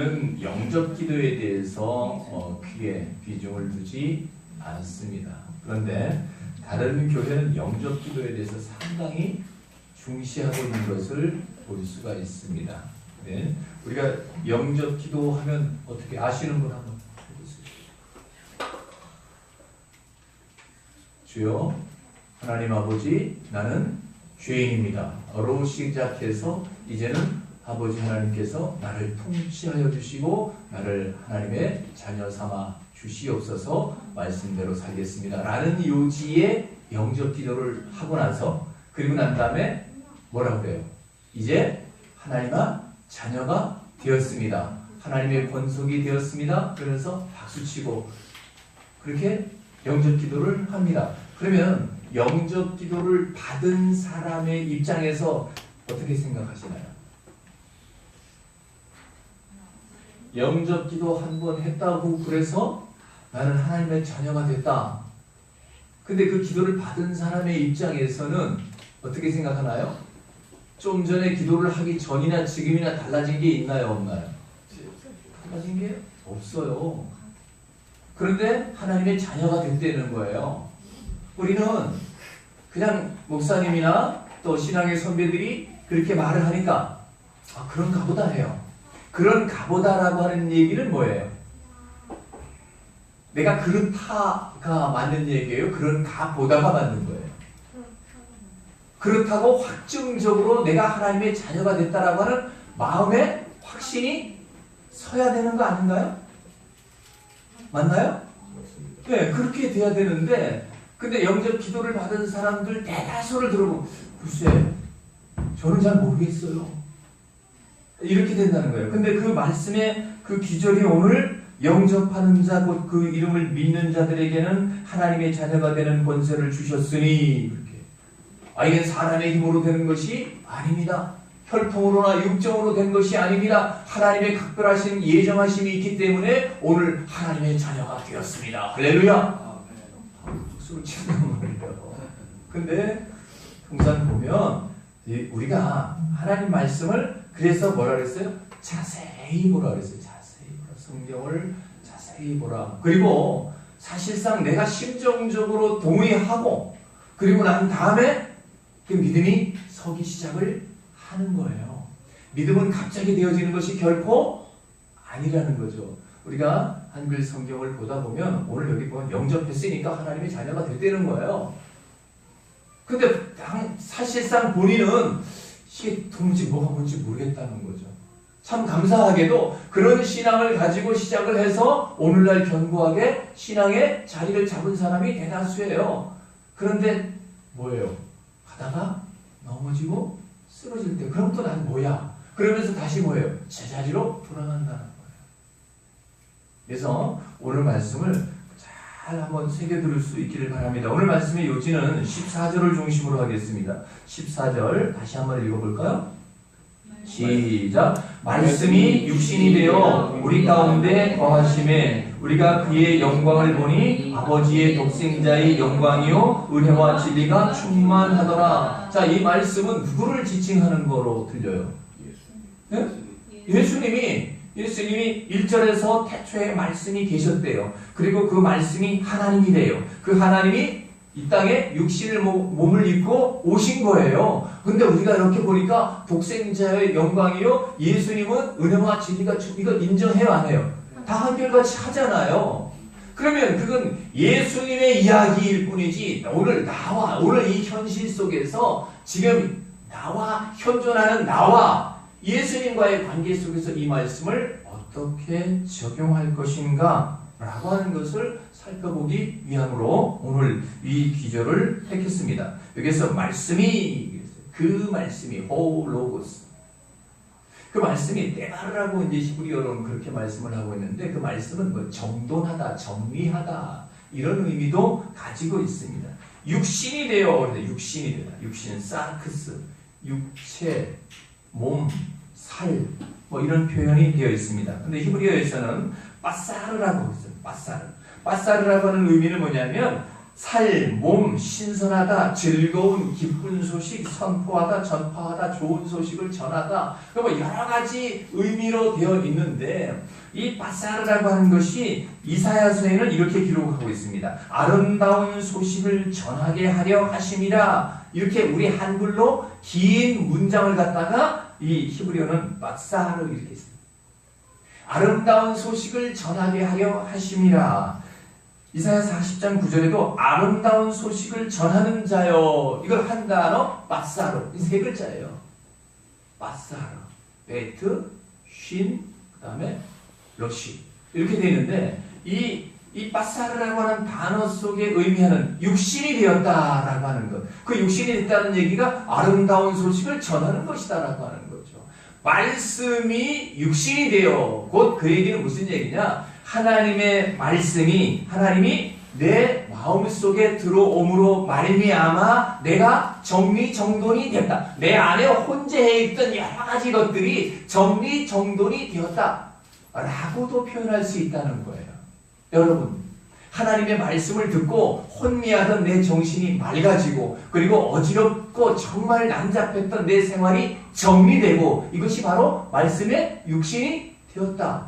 영접 기도에 대해서 크게 비중을 두지 않습니다. 그런데 다른 교회는 영접 기도에 대해서 상당히 중시하고 있는 것을 볼 수가 있습니다. 네. 우리가 영접 기도하면 어떻게 아시는 분 한번 해보세요. 주여 하나님 아버지, 나는 죄인입니다. 로 시작해서 이제는 아버지 하나님께서 나를 통치하여 주시고 나를 하나님의 자녀 삼아 주시옵소서, 말씀대로 살겠습니다 라는 요지의 영접 기도를 하고 나서, 그리고 난 다음에 뭐라고 그래요? 이제 하나님의 자녀가 되었습니다, 하나님의 권속이 되었습니다, 그러면서 박수치고 그렇게 영접 기도를 합니다. 그러면 영접 기도를 받은 사람의 입장에서 어떻게 생각하시나요? 영접 기도 한 번 했다고 그래서 나는 하나님의 자녀가 됐다. 근데 그 기도를 받은 사람의 입장에서는 어떻게 생각하나요? 좀 전에 기도를 하기 전이나 지금이나 달라진 게 있나요? 없나요? 달라진 게 없어요. 그런데 하나님의 자녀가 됐다는 거예요. 우리는 그냥 목사님이나 또 신앙의 선배들이 그렇게 말을 하니까 그런가 보다 해요. 그런가 보다라고 하는 얘기는 뭐예요? 내가 그렇다가 맞는 얘기예요? 그런가 보다가 맞는 거예요? 그렇다고 확증적으로 내가 하나님의 자녀가 됐다라고 하는 마음에 확신이 서야 되는 거 아닌가요? 맞나요? 네, 그렇게 돼야 되는데, 근데 영접 기도를 받은 사람들 대다수를 들어보면 글쎄 저는 잘 모르겠어요, 이렇게 된다는 거예요. 근데 그 말씀의 그 기절이 오늘 영접하는 자, 곧 그 이름을 믿는 자들에게는 하나님의 자녀가 되는 권세를 주셨으니, 이렇게. 이게 사람의 힘으로 되는 것이 아닙니다. 혈통으로나 육정으로 된 것이 아닙니다. 하나님의 각별하신 예정하심이 있기 때문에 오늘 하나님의 자녀가 되었습니다. 할렐루야. 박수를 치는 말이에요. 근데 항상 보면 우리가 하나님 말씀을 그래서 뭐라 그랬어요? 자세히 보라 그랬어요. 자세히 보라. 성경을 자세히 보라. 그리고 사실상 내가 심정적으로 동의하고 그리고 난 다음에 그 믿음이 서기 시작을 하는 거예요. 믿음은 갑자기 되어지는 것이 결코 아니라는 거죠. 우리가 한글 성경을 보다 보면 오늘 여기 보면 영접했으니까 하나님의 자녀가 됐다는 거예요. 근데 사실상 본인은 이게 도무지 뭐가 뭔지 모르겠다는 거죠. 참 감사하게도 그런 신앙을 가지고 시작을 해서 오늘날 견고하게 신앙의 자리를 잡은 사람이 대다수예요. 그런데 뭐예요? 하다가 넘어지고 쓰러질 때 그럼 또 난 뭐야? 그러면서 다시 뭐예요? 제자리로 돌아간다는 거예요. 그래서 오늘 말씀을 잘 한번 새겨들을 수 있기를 바랍니다. 오늘 말씀의 요지는 14절을 중심으로 하겠습니다. 14절 다시 한번 읽어볼까요? 시작. 말씀이 육신이 되어 우리 가운데 거하심에 우리가 그의 영광을 보니 아버지의 독생자의 영광이요 은혜와 진리가 충만하더라. 자, 이 말씀은 누구를 지칭하는 거로 들려요? 네? 예수님이 1절에서 태초에 말씀이 계셨대요. 그리고 그 말씀이 하나님이래요. 그 하나님이 이 땅에 육신을 몸을 입고 오신 거예요. 근데 우리가 이렇게 보니까 독생자의 영광이요 예수님은 은혜와 진리가 이거 인정해요, 안 해요? 다 한결같이 하잖아요. 그러면 그건 예수님의 이야기일 뿐이지 오늘 이 현실 속에서 지금 나와 현존하는 나와 예수님과의 관계 속에서 이 말씀을 어떻게 적용할 것인가 라고 하는 것을 살펴보기 위함으로 오늘 이 기절을 택했습니다. 여기서 말씀이, 그 말씀이 호로고스, 그 말씀이 때바르라고 이제 히브리어로는 그렇게 말씀을 하고 있는데, 그 말씀은 뭐 정돈하다, 정리하다 이런 의미도 가지고 있습니다. 육신이 되어, 육신이 되다, 육신 사르크스, 육체, 몸, 살, 뭐 이런 표현이 되어 있습니다. 근데 히브리어에서는 빠사르라고 했어요. 빠사르라고 하는 의미는 뭐냐면 살, 몸, 신선하다, 즐거운, 기쁜 소식, 선포하다, 전파하다, 좋은 소식을 전하다. 뭐 여러 가지 의미로 되어 있는데 이 바사르라고 하는 것이 이사야서에는 이렇게 기록하고 있습니다. 아름다운 소식을 전하게 하려 하심이라. 이렇게 우리 한글로 긴 문장을 갖다가 이 히브리어는 바사르 이렇게 있습니다. 아름다운 소식을 전하게 하려 하심이라. 이사야 40장 9절에도 아름다운 소식을 전하는 자여, 이걸 한 단어 바사르, 이 세 글자예요. 바사르, 베트, 쉰, 그 다음에 러시 이렇게 되어 있는데 이 바사르라고 하는 단어 속에 의미하는 육신이 되었다라고 하는 것, 그 육신이 됐다는 얘기가 아름다운 소식을 전하는 것이다라고 하는 거죠. 말씀이 육신이 되어, 곧 그 얘기는 무슨 얘기냐? 하나님의 말씀이, 하나님이 내 마음속에 들어옴으로 말미암아 내가 정리정돈이 됐다. 내 안에 혼재해 있던 여러 가지 것들이 정리정돈이 되었다 라고도 표현할 수 있다는 거예요. 여러분, 하나님의 말씀을 듣고 혼미하던 내 정신이 맑아지고, 그리고 어지럽고 정말 난잡했던 내 생활이 정리되고, 이것이 바로 말씀의 육신이 되었다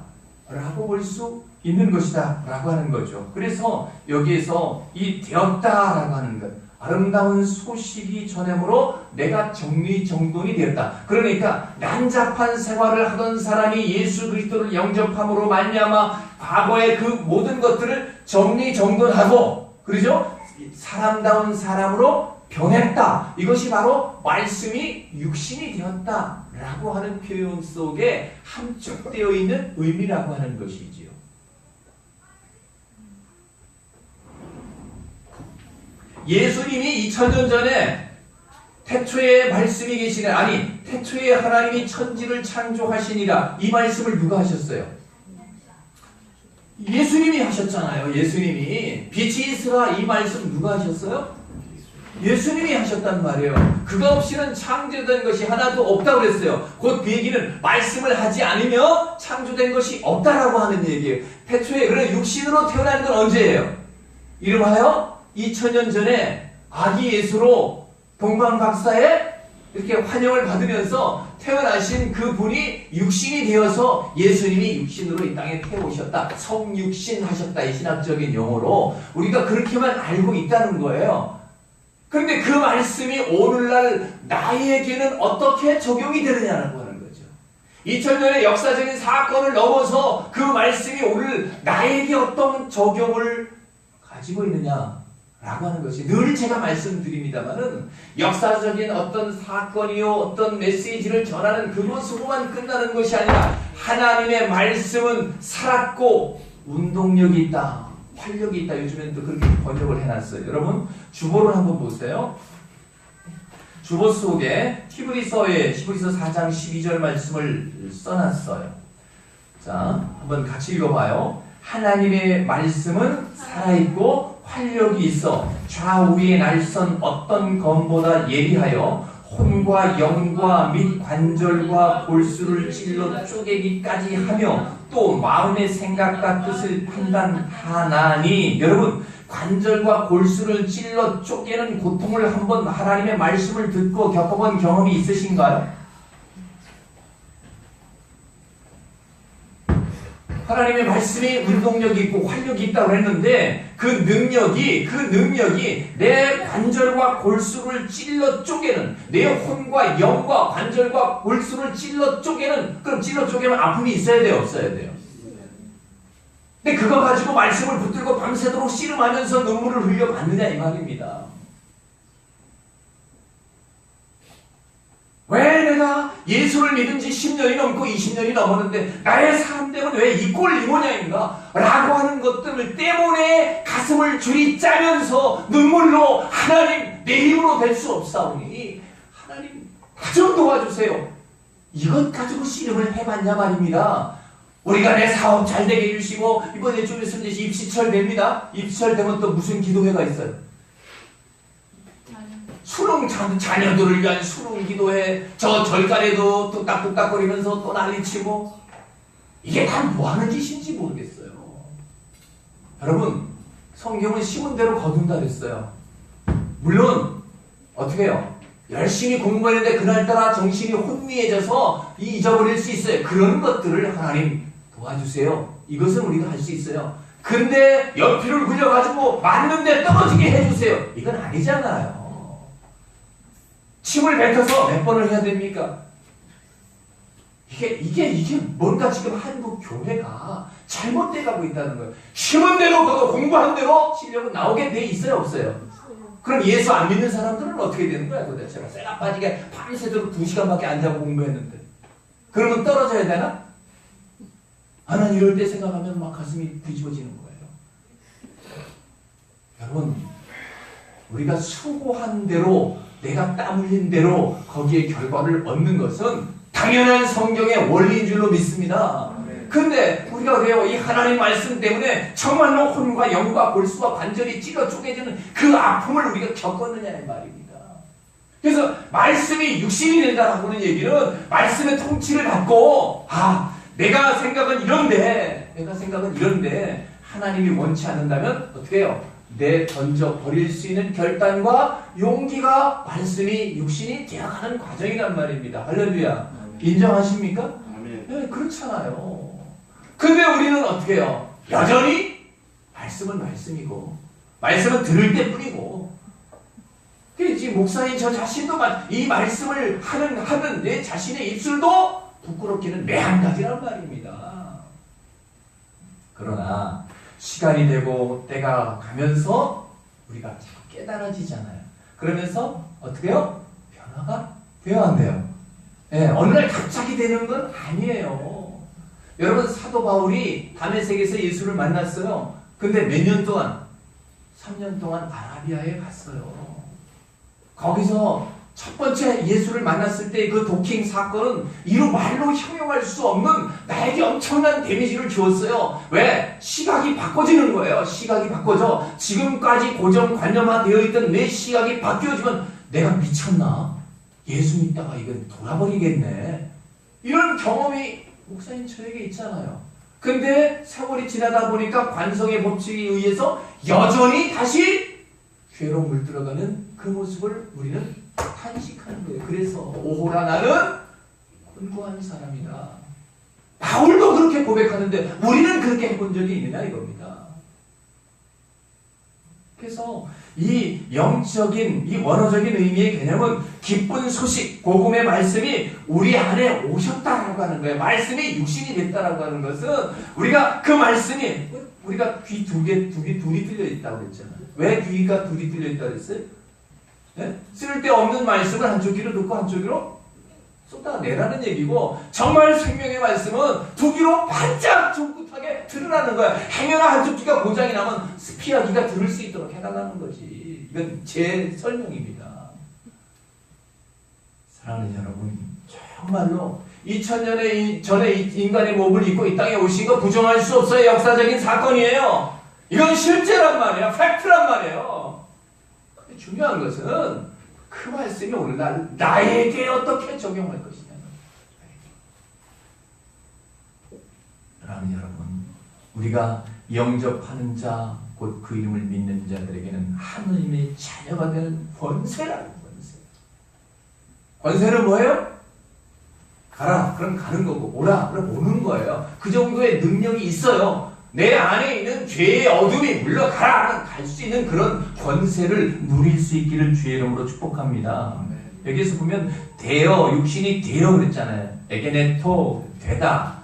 라고 볼 수 있는 것이다 라고 하는 거죠. 그래서 여기에서 이 되었다 라고 하는 것, 아름다운 소식이 전함으로 내가 정리정돈이 되었다. 그러니까 난잡한 생활을 하던 사람이 예수 그리스도를 영접함으로 말미암아 과거의 그 모든 것들을 정리정돈하고, 그러죠? 사람다운 사람으로 변했다. 이것이 바로 말씀이 육신이 되었다 라고 하는 표현 속에 함축되어 있는 의미라고 하는 것이지요. 예수님이 2000년 전에 태초에 말씀이 계시네, 아니 태초에 하나님이 천지를 창조하시니라, 이 말씀을 누가 하셨어요? 예수님이 하셨잖아요. 예수님이 빛이 있으라, 이 말씀 누가 하셨어요? 예수님이 하셨단 말이에요. 그가 없이는 창조된 것이 하나도 없다고 그랬어요. 곧 그 얘기는 말씀을 하지 않으면 창조된 것이 없다라고 하는 얘기예요. 태초에, 그래 육신으로 태어난 건 언제예요? 이름하여 2000년 전에 아기 예수로 동방박사에 이렇게 환영을 받으면서 태어나신 그 분이 육신이 되어서 예수님이 육신으로 이 땅에 태어오셨다. 성육신 하셨다. 이 신학적인 용어로 우리가 그렇게만 알고 있다는 거예요. 그런데 그 말씀이 오늘날 나에게는 어떻게 적용이 되느냐라고 하는 거죠. 2000년의 역사적인 사건을 넘어서 그 말씀이 오늘 나에게 어떤 적용을 가지고 있느냐 라고 하는 것이, 늘 제가 말씀드립니다만은 역사적인 어떤 사건이요, 어떤 메시지를 전하는 그것으로만 끝나는 것이 아니라 하나님의 말씀은 살았고 운동력이 있다, 활력이 있다. 요즘에는 또 그렇게 번역을 해놨어요. 여러분 주보를 한번 보세요. 주보 속에 히브리서 4장 12절 말씀을 써놨어요. 자, 한번 같이 읽어봐요. 하나님의 말씀은 살아있고 활력이 있어 좌우의 날선 어떤 검보다 예리하여 혼과 영과 및 관절과 골수를 찔러 쪼개기까지 하며 또 마음의 생각과 뜻을 판단하나니. 여러분, 관절과 골수를 찔러 쪼개는 고통을 한번 하나님의 말씀을 듣고 겪어본 경험이 있으신가요? 하나님의 말씀이 운동력이 있고 활력이 있다고 했는데 그 능력이 내 관절과 골수를 찔러 쪼개는, 내 혼과 영과 관절과 골수를 찔러 쪼개는, 그럼 찔러 쪼개면 아픔이 있어야 돼요, 없어야 돼요? 근데 그거 가지고 말씀을 붙들고 밤새도록 씨름하면서 눈물을 흘려 받느냐 이 말입니다. 왜 내가 예수를 믿은 지 10년이 넘고 20년이 넘었는데 나의 삶됨은 왜 이 꼴 이 모양인가? 라고 하는 것들 때문에 가슴을 줄이 짜면서 눈물로 하나님 내 힘으로 될 수 없사오니 하나님 나 좀 도와주세요. 이것 가지고 씨름을 해봤냐 말입니다. 우리가 내 사업 잘 되게 해주시고 이번에 좀 있으면 이제 입시철 됩니다. 입시철 되면 또 무슨 기도회가 있어요? 수능 자녀들을 위한 수능 기도회, 저 절간에도 뚝딱뚝딱거리면서 또 난리치고, 이게 다 뭐하는 짓인지 모르겠어요. 여러분, 성경은 심은 대로 거둔다 그랬어요. 물론 어떻게 해요? 열심히 공부했는데 그날따라 정신이 혼미해져서 잊어버릴 수 있어요. 그런 것들을 하나님 도와주세요. 이것은 우리가 할 수 있어요. 근데 연필을 굴려가지고 맞는데 떨어지게 해주세요. 이건 아니잖아요. 침을 뱉어서 몇 번을 해야 됩니까? 이게 뭔가 지금 한국 교회가 잘못돼 가고 있다는 거예요. 심은 대로 거둬 공부한 대로 실력은 나오게 돼 있어요, 없어요? 그럼 예수 안 믿는 사람들은 어떻게 되는 거야 도대체? 쇠가 빠지게 밤새도록 2시간밖에 안 자고 공부했는데 그러면 떨어져야 되나? 난 이럴 때 생각하면 막 가슴이 뒤집어지는 거예요. 여러분, 우리가 수고한 대로 내가 땀 흘린 대로 거기에 결과를 얻는 것은 당연한 성경의 원리인 줄로 믿습니다. 근데 우리가 왜요? 이 하나님 말씀 때문에 정말로 혼과 영과 골수와 관절이 찢어 쪼개지는 그 아픔을 우리가 겪었느냐는 말입니다. 그래서 말씀이 육신이 된다라고 하는 얘기는 말씀의 통치를 받고 내가 생각은 이런데 하나님이 원치 않는다면 어떻게 해요? 내 던져 버릴 수 있는 결단과 용기가 말씀이 육신이 되어가는 과정이란 말입니다. 할렐루야. 인정하십니까? 네, 그렇잖아요. 근데 우리는 어떻게 해요? 여전히 말씀은 말씀이고 말씀은 들을 때뿐이고 지금 목사인 저 자신도 이 말씀을 하는 내 자신의 입술도 부끄럽기는 매한가지란 말입니다. 그러나 시간이 되고 때가 가면서 우리가 자꾸 깨달아지잖아요. 그러면서 어떻게 해요? 변화가 돼야 한대요. 네, 어느 날 갑자기 되는 건 아니에요. 여러분, 사도 바울이 다메섹에서 예수를 만났어요. 근데 몇 년 동안? 3년 동안 아라비아에 갔어요. 거기서 첫 번째 예수를 만났을 때 그 도킹 사건은 이루 말로 형용할 수 없는 나에게 엄청난 데미지를 주었어요. 왜? 시각이 바꿔지는 거예요. 시각이 바꿔져. 지금까지 고정관념화되어 있던 내 시각이 바뀌어지면 내가 미쳤나? 예수 믿다가 이건 돌아버리겠네. 이런 경험이 목사님 저에게 있잖아요. 근데 세월이 지나다 보니까 관성의 법칙에 의해서 여전히 다시 죄로 물들어가는 그 모습을 우리는 탄식하는 거예요. 그래서 오호라 나는 곤고한 사람이다. 바울도 그렇게 고백하는데 우리는 그렇게 해본 적이 있느냐 이겁니다. 그래서 이 영적인, 이 원어적인 의미의 개념은 기쁜 소식, 복음의 말씀이 우리 안에 오셨다라고 하는 거예요. 말씀이 육신이 됐다라고 하는 것은 우리가 그 말씀이 우리가 귀 둘이 뚫려 있다고 그랬잖아요. 왜 귀가 둘이 뚫려 있다고 그랬어요? 네? 쓸데없는 말씀을 한쪽 귀로 듣고 한쪽 귀로 쏟아내라는 얘기고 정말 생명의 말씀은 두 귀로 반짝 쫑긋하게 들으라는 거야. 행여나 한쪽 귀가 고장이 나면 스피어 귀가 들을 수 있도록 해달라는 거지. 이건 제 설명입니다. 사랑하는 여러분, 정말로 2000년 전에 인간의 몸을 입고 이 땅에 오신 거 부정할 수 없어요. 역사적인 사건이에요. 이건 실제란 말이에요. 팩트란 말이에요. 근데 중요한 것은 그 말씀이 오늘날 나에게 어떻게 적용할 것이냐. 사랑하는 여러분, 우리가 영접하는 자, 곧 그 이름을 믿는 자들에게는 하느님의 자녀가 되는 권세라는 권세. 권세는 뭐예요? 가라, 그럼 가는 거고, 오라, 그럼 오는 거예요. 그 정도의 능력이 있어요. 내 안에 있는 죄의 어둠이 물러가라, 갈 수 있는 그런 권세를 누릴 수 있기를 주의 이름으로 축복합니다. 여기에서 보면 되어, 육신이 되어 그랬잖아요. 에게네토, 되다.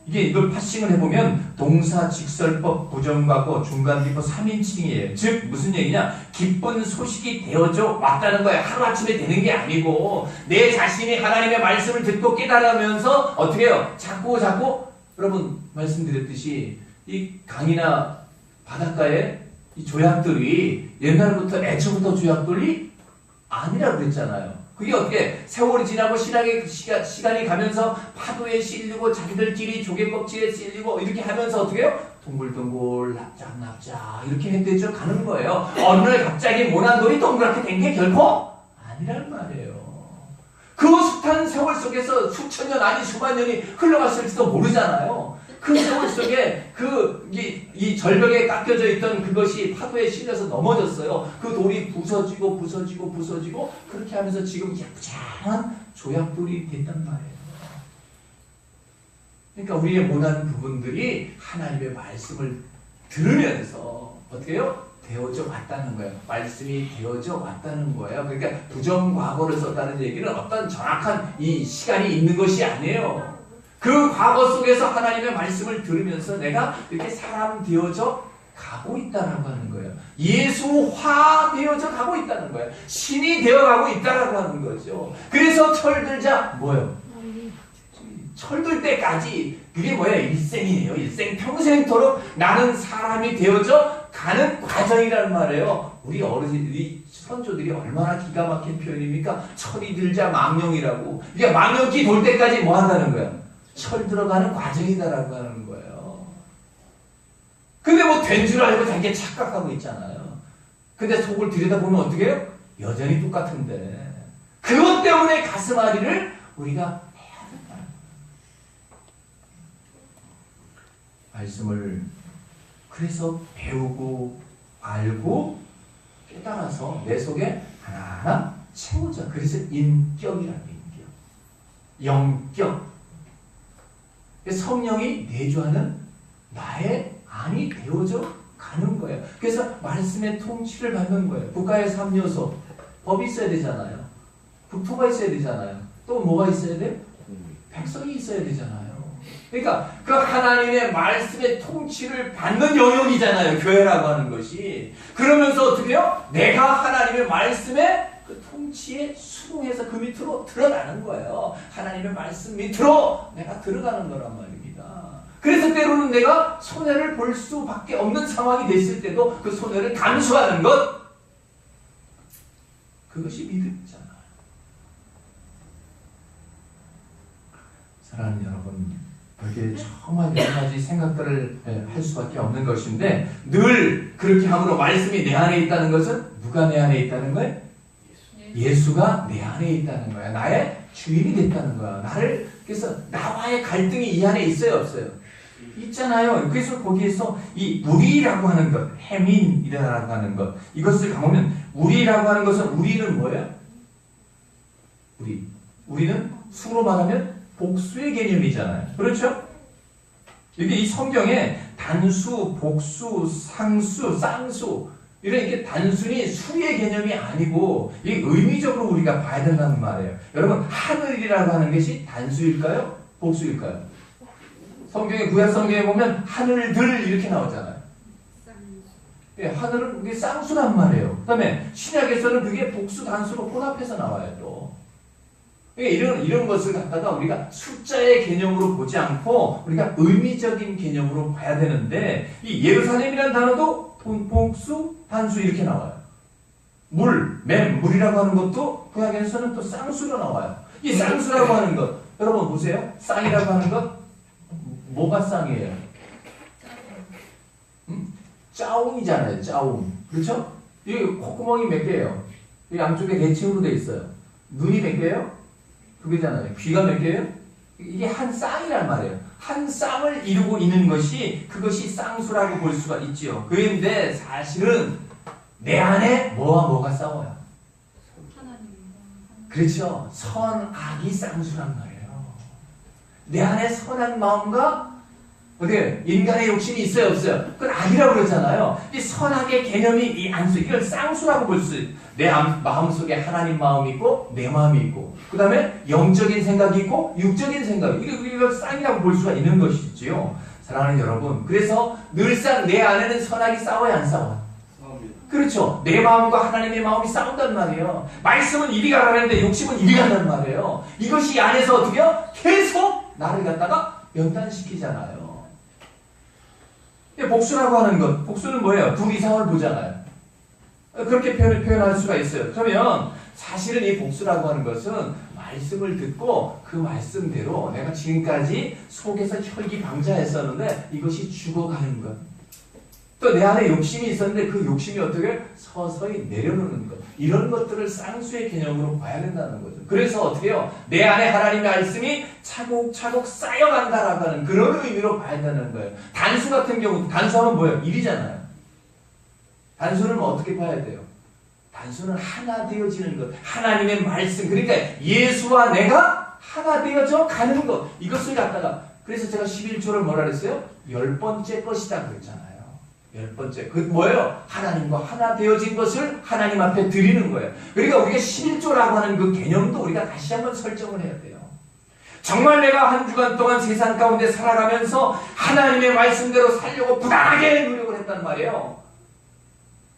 이게 이걸 파싱을 해보면 동사, 직설법, 부정과거, 중간비법 3인칭이에요. 즉 무슨 얘기냐? 기쁜 소식이 되어져 왔다는 거예요. 하루아침에 되는 게 아니고 내 자신이 하나님의 말씀을 듣고 깨달으면서 어떻게 해요? 자꾸 여러분 말씀드렸듯이 이 강이나 바닷가에 이 조약들이 옛날부터 애초부터 조약들이 아니라고 그랬잖아요. 그게 어떻게 세월이 지나고 시간이 가면서 파도에 실리고 자기들끼리 조개껍질에 실리고 이렇게 하면서 어떻게 해요? 동글동글 납작납작 이렇게 했대죠. 가는 거예요. 어느 날 갑자기 모난돌이 동그랗게 된 게 결코 아니라는 말이에요. 그 숱한 세월 속에서 수천 년 아니 수만 년이 흘러갔을지도 모르잖아요. 그 세월 속에 이 절벽에 깎여져 있던 그것이 파도에 실려서 넘어졌어요. 그 돌이 부서지고 그렇게 하면서 지금 예쁘장한 조약돌이 됐단 말이에요. 그러니까 우리의 모난 부분들이 하나님의 말씀을 들으면서 어떻게 해요? 되어져 왔다는 거예요. 말씀이 되어져 왔다는 거예요. 그러니까 부정과거를 썼다는 얘기는 어떤 정확한 이 시간이 있는 것이 아니에요. 그 과거 속에서 하나님의 말씀을 들으면서 내가 이렇게 사람 되어져 가고 있다라고 하는 거예요. 예수화 되어져 가고 있다는 거예요. 신이 되어가고 있다라고 하는 거죠. 그래서 철들자 뭐예요? 철들 때까지 그게 뭐야? 일생이에요. 일생 평생토록 나는 사람이 되어져 가는 과정이란 말이에요. 우리 어르신들이 선조들이 얼마나 기가 막힌 표현입니까? 철이 들자 망령이라고. 이게 망령기 돌 때까지 뭐 한다는 거야? 철 들어가는 과정이다라고 하는 거예요. 근데 뭐 된 줄 알고 자기 착각하고 있잖아요. 근데 속을 들여다보면 어떻게 해요? 여전히 똑같은데. 그것 때문에 가슴앓이를 우리가 말씀을 그래서 배우고 알고 깨달아서 내 속에 하나하나 채우자. 그래서 인격이라는 인격. 영격. 성령이 내주하는 나의 안이 되어져 가는 거예요. 그래서 말씀의 통치를 받는 거예요. 국가의 3요소. 법이 있어야 되잖아요. 국토가 있어야 되잖아요. 또 뭐가 있어야 돼요? 백성이 있어야 되잖아요. 그러니까 그 하나님의 말씀의 통치를 받는 영역이잖아요. 교회라고 하는 것이. 그러면서 어떻게 해요? 내가 하나님의 말씀에 그 통치에 수긍해서 그 밑으로 들어가는 거예요. 하나님의 말씀 밑으로 내가 들어가는 거란 말입니다. 그래서 때로는 내가 손해를 볼 수밖에 없는 상황이 됐을 때도 그 손해를 감수하는 것, 그것이 믿음이잖아요. 사랑하는 여러분, 여기에 정말 여러 가지 생각들을 할 수밖에 없는 것인데, 늘 그렇게 함으로 말씀이 내 안에 있다는 것은 누가 내 안에 있다는 거예요? 예수가 내 안에 있다는 거야. 나의 주인이 됐다는 거야. 그래서 나와의 갈등이 이 안에 있어요, 없어요? 있잖아요. 그래서 거기에서 이 우리라고 하는 것, 해민이라고 하는 것, 이것을 가보면 우리라고 하는 것은 우리는 뭐예요? 우리는 수로 말하면 복수의 개념이잖아요. 그렇죠? 이게 이 성경에 단수, 복수, 상수, 쌍수 이런 게 단순히 수의 개념이 아니고 이게 의미적으로 우리가 봐야 된다는 말이에요. 여러분, 하늘이라고 하는 것이 단수일까요? 복수일까요? 성경에, 구약 성경에 보면 하늘들 이렇게 나오잖아요. 예, 하늘은 그게 쌍수란 말이에요. 그 다음에 신약에서는 그게 복수, 단수로 혼합해서 나와요. 또 그러니까 이런 것을 갖다가 우리가 숫자의 개념으로 보지 않고 우리가 의미적인 개념으로 봐야 되는데, 이 예루살렘이라는 단어도 복수, 단수 이렇게 나와요. 물이라고 하는 것도 구약에서는 또 쌍수로 나와요. 이 쌍수라고 하는 것, 여러분 보세요. 쌍이라고 하는 것, 뭐가 쌍이에요? 짜웅이잖아요. 짜웅. 그렇죠? 여기 콧구멍이 몇 개예요? 이 양쪽에 대칭으로 돼 있어요. 눈이 몇 개예요? 2개잖아요. 귀가 몇 개예요? 이게 한 쌍이란 말이에요. 한 쌍을 이루고 있는 것이, 그것이 쌍수라고 볼 수가 있지요. 그런데 사실은 내 안에 뭐가 싸워요? 그렇죠. 선악이 쌍수란 말이에요. 내 안에 선한 마음과 어떻게 인간의 욕심이 있어요, 없어요? 그건 악이라고 그러잖아요. 이 선악의 개념이 이 안수, 이걸 쌍수라고 볼 수 있어요. 내 마음속에 하나님 마음이 있고 내 마음이 있고, 그 다음에 영적인 생각이 있고 육적인 생각이, 이걸 쌍이라고 볼 수가 있는 것이지요. 사랑하는 여러분, 그래서 늘상 내 안에는 선악이 싸워야 안 싸워요? 그렇죠. 내 마음과 하나님의 마음이 싸운단 말이에요. 말씀은 이리 가라는데 욕심은 이리 간단 말이에요. 이것이 안에서 어떻게 해요? 계속 나를 갖다가 연단시키잖아요. 복수라고 하는 것, 복수는 뭐예요? 둘 이상을 보잖아요. 그렇게 표현할 수가 있어요. 그러면 사실은 이 복수라고 하는 것은 말씀을 듣고 그 말씀대로 내가 지금까지 속에서 혈기방자했었는데 이것이 죽어가는 것. 또 내 안에 욕심이 있었는데 그 욕심이 어떻게 서서히 내려놓는 것. 이런 것들을 쌍수의 개념으로 봐야 된다는 거죠. 그래서 어떻게 해요? 내 안에 하나님의 말씀이 차곡차곡 쌓여간다라고 하는 그런 의미로 봐야 된다는 거예요. 단수 같은 경우, 단수하면 뭐예요? 일이잖아요. 단수는 어떻게 봐야 돼요? 단수는 하나 되어지는 것. 하나님의 말씀. 그러니까 예수와 내가 하나 되어져 가는 것. 이것을 갖다가 그래서 제가 11조를 뭐라 그랬어요? 10번째 것이다 그랬잖아요. 10번째. 그 뭐예요? 하나님과 하나 되어진 것을 하나님 앞에 드리는 거예요. 그러니까 우리가 11조라고 하는 그 개념도 우리가 다시 한번 설정을 해야 돼요. 정말 내가 한 주간 동안 세상 가운데 살아가면서 하나님의 말씀대로 살려고 부단하게 노력을 했단 말이에요.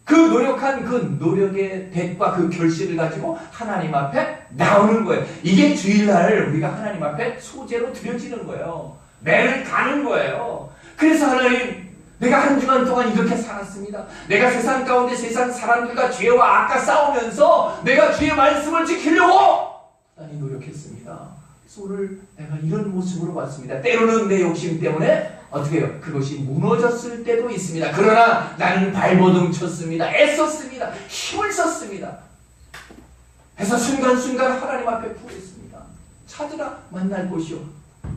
그 노력한 그 노력의 대가 그 결실을 가지고 하나님 앞에 나오는 거예요. 이게 주일날 우리가 하나님 앞에 소재로 드려지는 거예요. 매를 가는 거예요. 그래서 하나님, 내가 한 주간 동안 이렇게 살았습니다. 내가 세상 가운데 세상 사람들과 죄와 악과 싸우면서 내가 주의 말씀을 지키려고 많이 노력했습니다. 그래서 오늘 내가 이런 모습으로 왔습니다. 때로는 내 욕심 때문에 어떻게 해요? 그것이 무너졌을 때도 있습니다. 그러나 나는 발버둥 쳤습니다. 애썼습니다. 힘을 썼습니다. 해서 순간순간 하나님 앞에 구했습니다. 찾으라 만날 곳이요.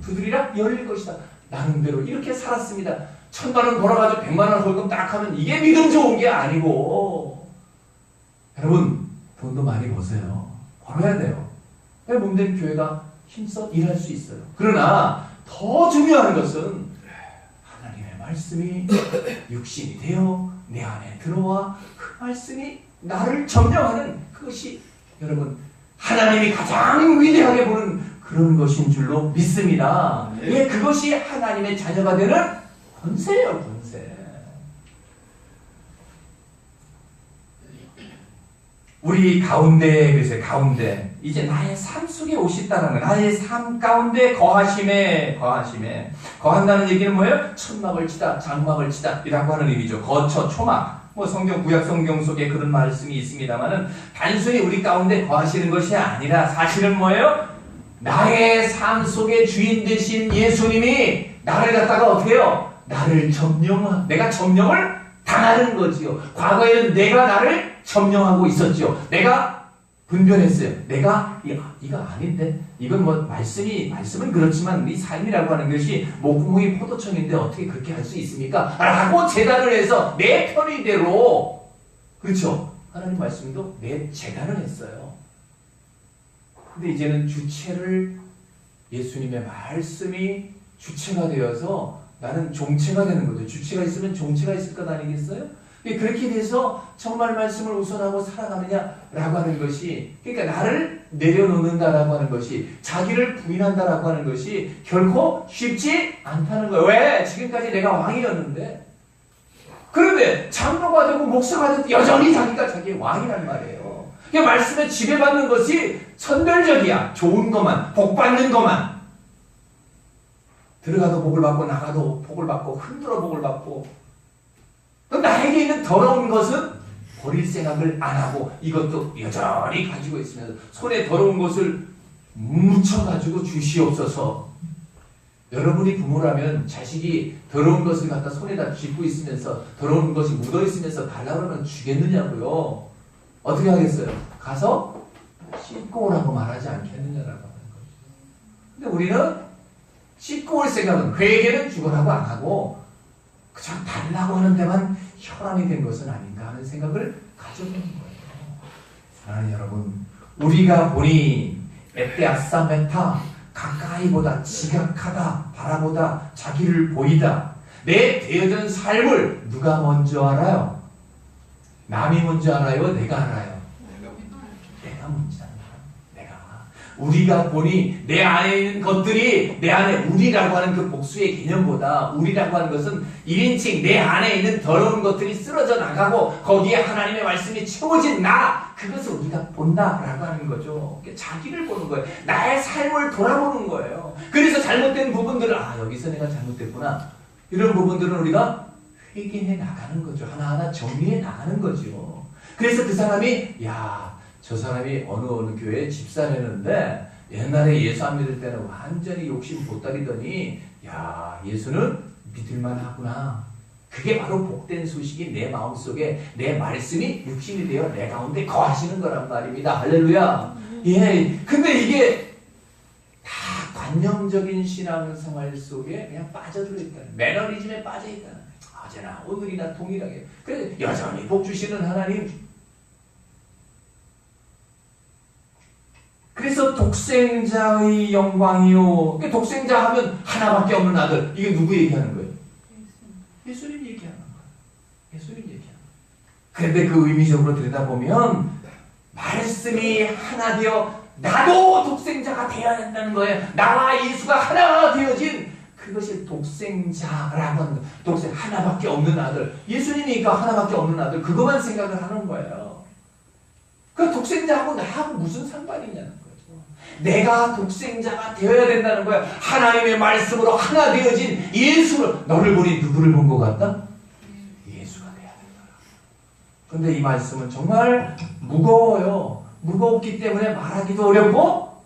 두드리라 열릴 것이다. 나름대로 이렇게 살았습니다. 1,000만 원 벌어가지고 100만 원 벌금 딱 하면 이게 믿음 좋은 게 아니고, 여러분 돈도 많이 버세요. 벌어야 돼요. 몸된 교회가 힘써 일할 수 있어요. 그러나 더 중요한 것은 하나님의 말씀이 육신이 되어 내 안에 들어와 그 말씀이 나를 점령하는 그것이 여러분 하나님이 가장 위대하게 보는 그런 것인 줄로 믿습니다. 예, 그것이 하나님의 자녀가 되는 권세예요, 권세. 우리 가운데, 그래서 가운데, 이제 나의 삶 속에 오셨다는 거예요. 나의 삶 가운데 거한다는 얘기는 뭐예요? 천막을 치다, 장막을 치다, 이라고 하는 의미죠. 거처, 초막. 구약 성경 속에 그런 말씀이 있습니다만은, 단순히 우리 가운데 거하시는 것이 아니라, 사실은 뭐예요? 나의 삶 속에 주인 되신 예수님이 나를 갖다가 어떻게 해요? 내가 점령을 당하는 거지요. 과거에는 내가 나를 점령하고 있었죠. 내가 분별했어요. 내가 이거 아닌데, 이건 뭐 말씀은 그렇지만 이 삶이라고 하는 것이 목구멍이 포도청인데 어떻게 그렇게 할 수 있습니까? 라고 재단을 해서 내 편의대로, 그렇죠. 하나님 말씀도 내 재단을 했어요. 근데 이제는 주체를 예수님의 말씀이 주체가 되어서 나는 종체가 되는 거죠. 주체가 있으면 종체가 있을 것 아니겠어요? 그렇게 돼서 정말 말씀을 우선하고 살아가느냐라고 하는 것이, 그러니까 나를 내려놓는다라고 하는 것이, 자기를 부인한다라고 하는 것이 결코 쉽지 않다는 거예요. 왜? 지금까지 내가 왕이었는데, 그런데 장로가 되고 목사가 되고 여전히 자기의 왕이란 말이에요. 그러니까 말씀에 지배받는 것이 선별적이야. 좋은 것만, 복 받는 것만. 들어가도 복을 받고 나가도 복을 받고 흔들어 복을 받고, 나에게 있는 더러운 것은 버릴 생각을 안 하고 이것도 여전히 가지고 있으면서 손에 더러운 것을 묻혀가지고 주시옵소서. 여러분이 부모라면 자식이 더러운 것을 갖다 손에다 쥐고 있으면서 더러운 것이 묻어 있으면서 달라고 하면 주겠느냐고요. 어떻게 하겠어요? 가서 씻고 오라고 말하지 않겠느냐라고 하는 거죠. 근데 우리는 씻고 올 생각은, 회개는 죽으라고 안 하고 그저 달라고 하는 데만 혈안이 된 것은 아닌가 하는 생각을 가져보는 거예요. 사랑하는 여러분, 우리가 보니 에떼아싸 메타, 가까이보다 지각하다, 바라보다, 자기를 보이다. 내 되어진 삶을 누가 먼저 알아요? 남이 먼저 알아요? 내가 알아요? 내가 먼저 알아요. 우리가 보니 내 안에 있는 것들이, 내 안에 우리라고 하는 그 복수의 개념보다 우리라고 하는 것은 1인칭 내 안에 있는 더러운 것들이 쓰러져 나가고 거기에 하나님의 말씀이 채워진 나, 그것을 우리가 본다라고 하는 거죠. 자기를 보는 거예요. 나의 삶을 돌아보는 거예요. 그래서 잘못된 부분들을, 여기서 내가 잘못됐구나, 이런 부분들은 우리가 회개해 나가는 거죠. 하나하나 정리해 나가는 거죠. 그래서 그 사람이, 저 사람이 어느 교회에 집사했는데 옛날에 예수 안 믿을 때는 완전히 욕심 보따리더니 예수는 믿을만 하구나. 그게 바로 복된 소식이 내 마음속에 내 말씀이 육신이 되어 내 가운데 거하시는 거란 말입니다. 할렐루야. 예. 근데 이게 다 관념적인 신앙생활 속에 그냥 빠져들어 있다. 매너리즘에 빠져 있다. 어제나 오늘이나 동일하게. 그래서 여전히 복 주시는 하나님. 그래서 독생자의 영광이요. 독생자 하면 하나밖에 없는 아들. 이게 누구 얘기하는 거예요? 예수님 얘기하는 거예요. 예수님 얘기하는 거예요. 그런데 그 의미적으로 들여다보면 말씀이 하나 되어 나도 독생자가 되어야 된다는 거예요. 나와 예수가 하나가 되어진 그것이 독생자라고 하는 거예요. 독생 하나밖에 없는 아들. 예수님이니까 하나밖에 없는 아들. 그것만 생각을 하는 거예요. 그 독생자하고 나하고 무슨 상관이냐는 거예요. 내가 독생자가 되어야 된다는 거야. 하나님의 말씀으로 하나 되어진 예수를. 너를 보니 누구를 본 것 같다? 예수가 돼야 된다. 그런데 이 말씀은 정말 무거워요. 무겁기 때문에 말하기도 어렵고,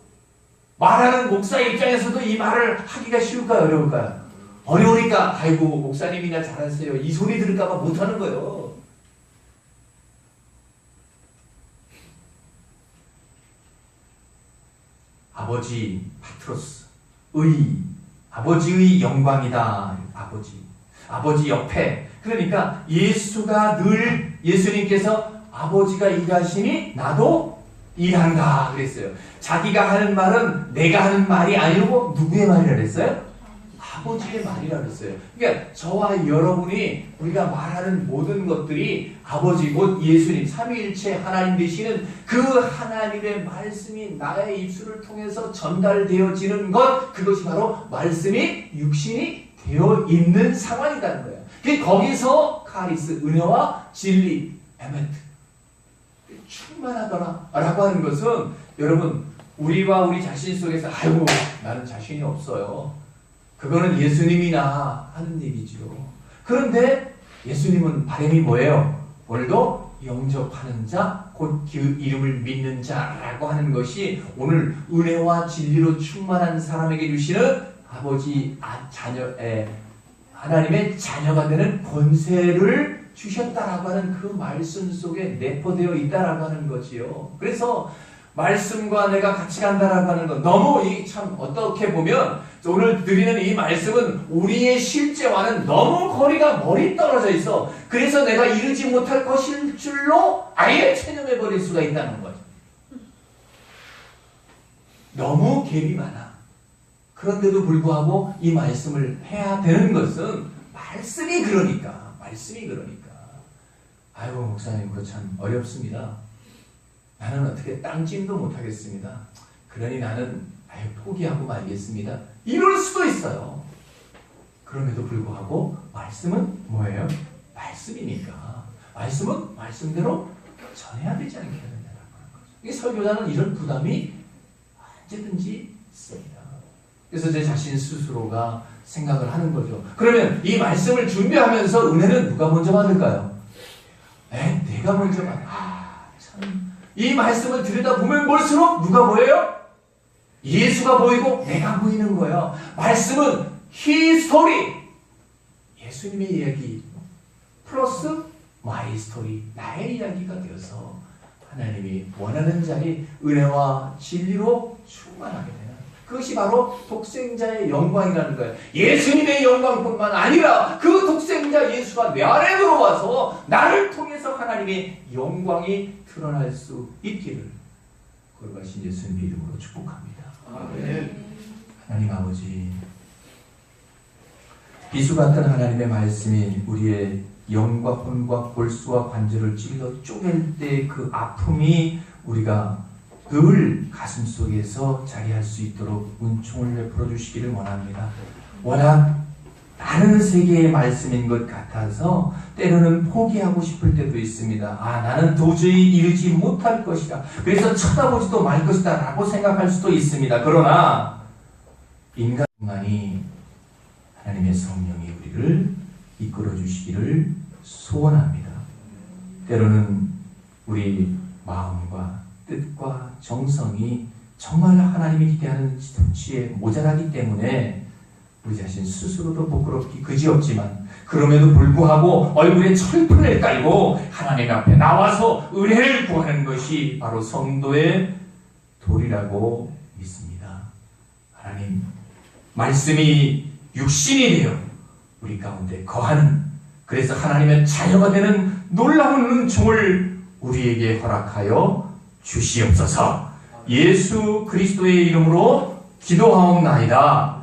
말하는 목사 입장에서도 이 말을 하기가 쉬울까요? 어려울까요? 어려우니까 아이고 목사님이나 잘하세요. 이 소리 들을까 봐 못하는 거예요. 아버지 파트로스 아버지의 영광이다. 아버지 옆에. 그러니까 예수가 늘 예수님께서 아버지가 일하시니 나도 일한다 그랬어요. 자기가 하는 말은 내가 하는 말이 아니고 누구의 말이라 그랬어요? 아버지의 말이라 그랬어요. 그러니까 저와 여러분이 우리가 말하는 모든 것들이 아버지 곧 예수님 삼위일체 하나님 되시는 그 하나님의 말씀이 나의 입술을 통해서 전달되어지는 것, 그것이 바로 말씀이 육신이 되어 있는 상황이라는 거예요. 거기서 카리스, 은혜와 진리, 에멘트 충만하더라 라고 하는 것은 여러분 우리와 우리 자신 속에서 아이고 나는 자신이 없어요. 그거는 예수님이나 하는 얘기죠. 그런데 예수님은 바람이 뭐예요? 오늘도 영접하는 자, 곧 그 이름을 믿는 자라고 하는 것이 오늘 은혜와 진리로 충만한 사람에게 주시는 아버지 하나님의 자녀가 되는 권세를 주셨다라고 하는 그 말씀 속에 내포되어 있다라고 하는 거지요. 그래서 말씀과 내가 같이 간다라고 하는 건 너무 참 어떻게 보면 오늘 드리는 이 말씀은 우리의 실제와는 너무 거리가 멀리 떨어져 있어. 그래서 내가 이루지 못할 것일 줄로 아예 체념해 버릴 수가 있다는 거죠. 너무 갭이 많아. 그런데도 불구하고 이 말씀을 해야 되는 것은 말씀이 그러니까. 아이고 목사님 그거 참 어렵습니다. 나는 어떻게 땅찜도 못하겠습니다. 그러니 나는 포기하고 말겠습니다. 이럴 수도 있어요. 그럼에도 불구하고 말씀은 뭐예요? 말씀이니까. 말씀은 말씀대로 전해야 되지 않겠느냐라고 하는 거죠. 이게 설교자는 이런 부담이 언제든지 있습니다. 그래서 제 자신 스스로가 생각을 하는 거죠. 그러면 이 말씀을 준비하면서 은혜는 누가 먼저 받을까요? 내가 먼저 참. 이 말씀을 들여다보면 볼수록 누가 보여요? 예수가 보이고 내가 보이는 거예요. 말씀은 히스토리, 예수님의 이야기 플러스 마이 스토리, 나의 이야기가 되어서 하나님이 원하는 자리 은혜와 진리로 충만하게 되는 그것이 바로 독생자의 영광이라는 거예요. 예수님의 영광뿐만 아니라 그 독생자 예수가 내 안에 들어와서 나를 통해서 하나님의 영광이 드러날 수 있기를 거룩하신 예수님의 이름으로 축복합니다. 아멘. 하나님 아버지, 비수 같은 하나님의 말씀이 우리의 영과 혼과 골수와 관절을 찔러 쪼갤 때 그 아픔이 우리가 늘 가슴 속에서 자리할 수 있도록 은총을 베풀어 주시기를 원합니다. 워낙 다른 세계의 말씀인 것 같아서 때로는 포기하고 싶을 때도 있습니다. 나는 도저히 이루지 못할 것이다. 그래서 쳐다보지도 말 것이다 라고 생각할 수도 있습니다. 그러나 인간만이 하나님의 성령이 우리를 이끌어 주시기를 소원합니다. 때로는 우리 마음과 뜻과 정성이 정말 하나님이 기대하는 수치에 모자라기 때문에 우리 자신 스스로도 부끄럽기 그지없지만 그럼에도 불구하고 얼굴에 철판을 깔고 하나님 앞에 나와서 은혜를 구하는 것이 바로 성도의 도리라고 믿습니다. 하나님, 말씀이 육신이 되어 우리 가운데 거하는, 그래서 하나님의 자녀가 되는 놀라운 은총을 우리에게 허락하여 주시옵소서. 예수 그리스도의 이름으로 기도하옵나이다.